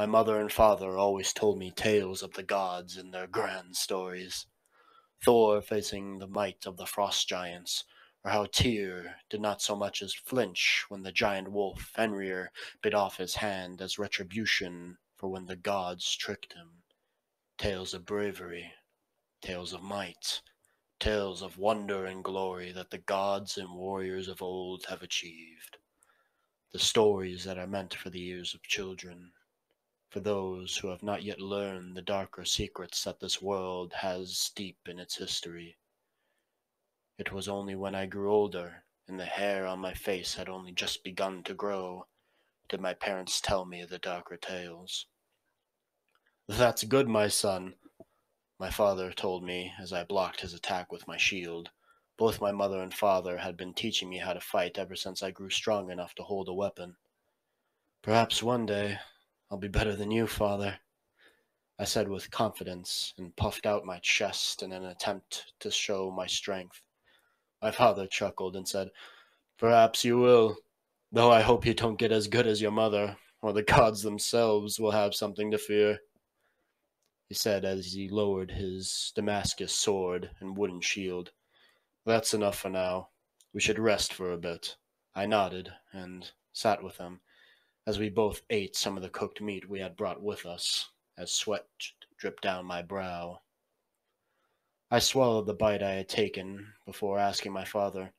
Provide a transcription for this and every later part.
My mother and father always told me tales of the gods and their grand stories. Thor facing the might of the frost giants, or how Tyr did not so much as flinch when the giant wolf Fenrir bit off his hand as retribution for when the gods tricked him. Tales of bravery, tales of might, tales of wonder and glory that the gods and warriors of old have achieved. The stories that are meant for the ears of children, for those who have not yet learned the darker secrets that this world has deep in its history. It was only when I grew older, and the hair on my face had only just begun to grow, did my parents tell me the darker tales. "That's good, my son," my father told me as I blocked his attack with my shield. Both my mother and father had been teaching me how to fight ever since I grew strong enough to hold a weapon. "Perhaps one day I'll be better than you, father," I said with confidence and puffed out my chest in an attempt to show my strength. My father chuckled and said, "Perhaps you will, though I hope you don't get as good as your mother, or the gods themselves will have something to fear," he said as he lowered his Damascus sword and wooden shield. "That's enough for now. We should rest for a bit." I nodded and sat with him as we both ate some of the cooked meat we had brought with us, as sweat dripped down my brow. I swallowed the bite I had taken before asking my father,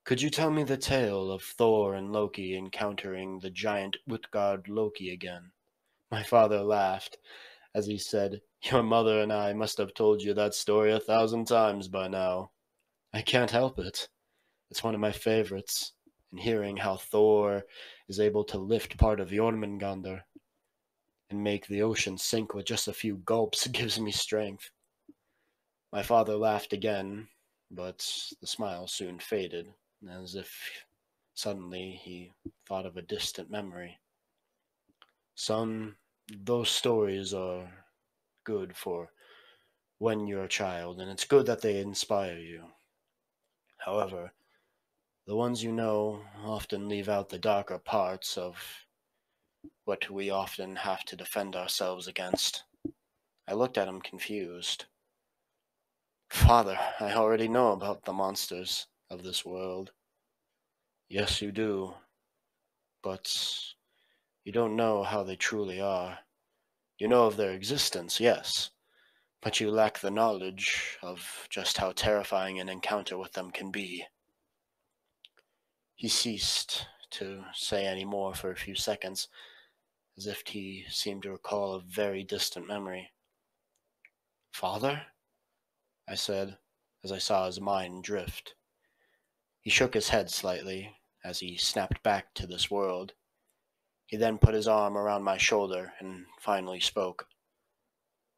"Could you tell me the tale of Thor and Loki encountering the giant Utgard Loki again?" My father laughed as he said, "Your mother and I must have told you that story 1,000 times by now." "I can't help it. It's one of my favorites, and hearing how Thor is able to lift part of Jormungandr and make the ocean sink with just a few gulps gives me strength." My father laughed again, but the smile soon faded, as if suddenly he thought of a distant memory. "Son, those stories are good for when you're a child, and it's good that they inspire you. However, the ones you know often leave out the darker parts of what we often have to defend ourselves against." I looked at him confused. "Father, I already know about the monsters of this world." "Yes, you do, but you don't know how they truly are. You know of their existence, yes, but you lack the knowledge of just how terrifying an encounter with them can be." He ceased to say any more for a few seconds, as if he seemed to recall a very distant memory. "Father?" I said, as I saw his mind drift. He shook his head slightly, as he snapped back to this world. He then put his arm around my shoulder and finally spoke.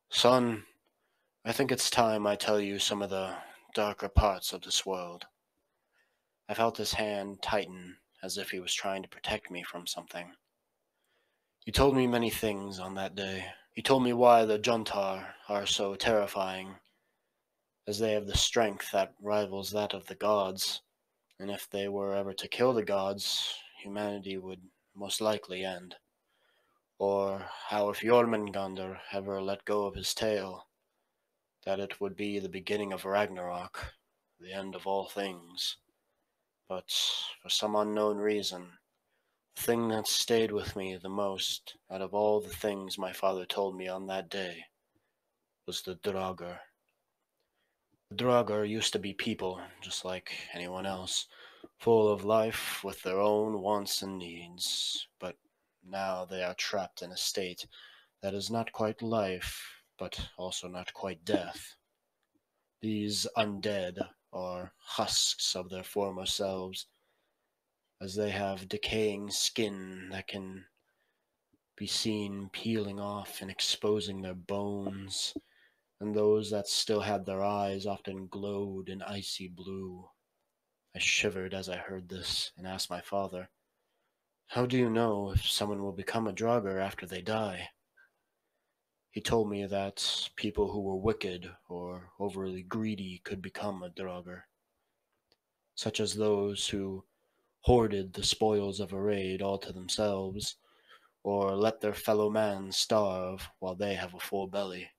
"Son, I think it's time I tell you some of the darker parts of this world." I felt his hand tighten, as if he was trying to protect me from something. "You told me many things on that day. You told me why the Juntar are so terrifying, as they have the strength that rivals that of the gods, and if they were ever to kill the gods, humanity would most likely end. Or how if Jormungandr ever let go of his tail, that it would be the beginning of Ragnarok, the end of all things. But for some unknown reason, the thing that stayed with me the most out of all the things my father told me on that day was the Draugr. The Draugr used to be people, just like anyone else, full of life with their own wants and needs, but now they are trapped in a state that is not quite life, but also not quite death. These undead are husks of their former selves, as they have decaying skin that can be seen peeling off and exposing their bones, and those that still had their eyes often glowed an icy blue. I shivered as I heard this and asked my father, "How do you know if someone will become a Draugr after they die?" He told me that people who were wicked or overly greedy could become a Draugr, such as those who hoarded the spoils of a raid all to themselves, or let their fellow man starve while they have a full belly.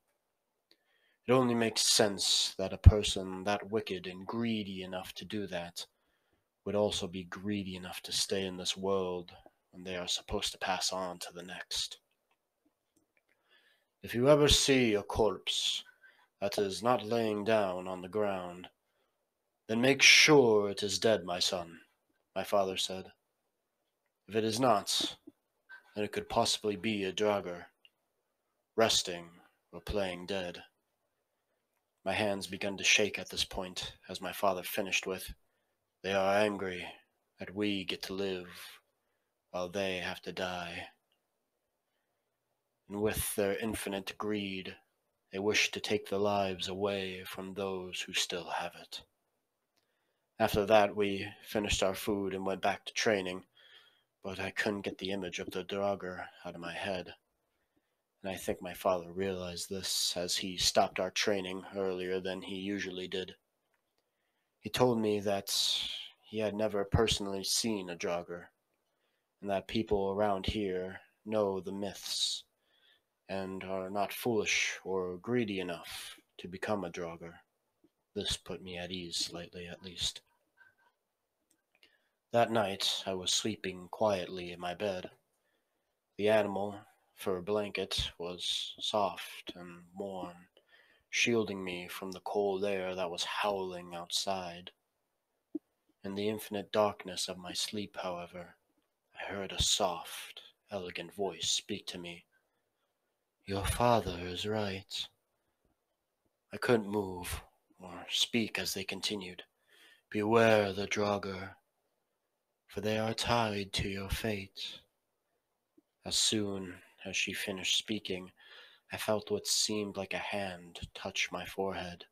It only makes sense that a person that wicked and greedy enough to do that would also be greedy enough to stay in this world when they are supposed to pass on to the next. If you ever see a corpse that is not laying down on the ground, then make sure it is dead, my son, my father said. If it is not, then it could possibly be a dragur, resting or playing dead. My hands began to shake at this point as my father finished with, "They are angry that we get to live while they have to die. And with their infinite greed, they wish to take the lives away from those who still have it." After that, we finished our food and went back to training, but I couldn't get the image of the draugr out of my head. And I think my father realized this as he stopped our training earlier than he usually did. He told me that he had never personally seen a draugr, and that people around here know the myths and are not foolish or greedy enough to become a draugr. This put me at ease slightly, at least. That night I was sleeping quietly in my bed. The animal fur blanket was soft and warm, shielding me from the cold air that was howling outside. In the infinite darkness of my sleep, however, I heard a soft, elegant voice speak to me. "Your father is right." I couldn't move or speak as they continued. "Beware the draugr, for they are tied to your fate." As soon as she finished speaking, I felt what seemed like a hand touch my forehead.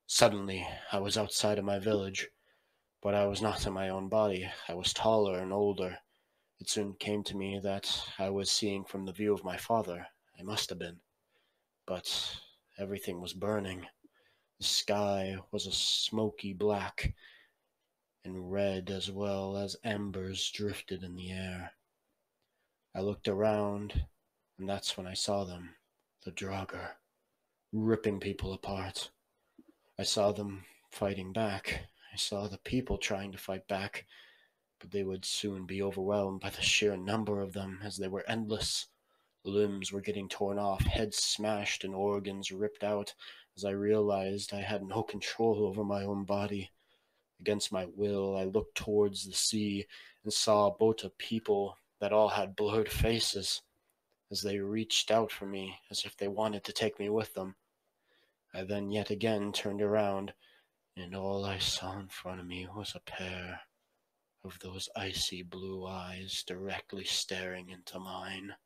Suddenly, I was outside of my village, but I was not in my own body. I was taller and older. It soon came to me that I was seeing from the view of my father. I must have been. But everything was burning. The sky was a smoky black, and red as well as embers drifted in the air. I looked around, and that's when I saw them, the draugr, ripping people apart. I saw them fighting back. I saw the people trying to fight back, but they would soon be overwhelmed by the sheer number of them, as they were endless. Limbs were getting torn off, heads smashed, and organs ripped out, as I realized I had no control over my own body. Against my will, I looked towards the sea and saw a boat of people that all had blurred faces, as they reached out for me, as if they wanted to take me with them. I then yet again turned around, and all I saw in front of me was a pair of those icy blue eyes directly staring into mine.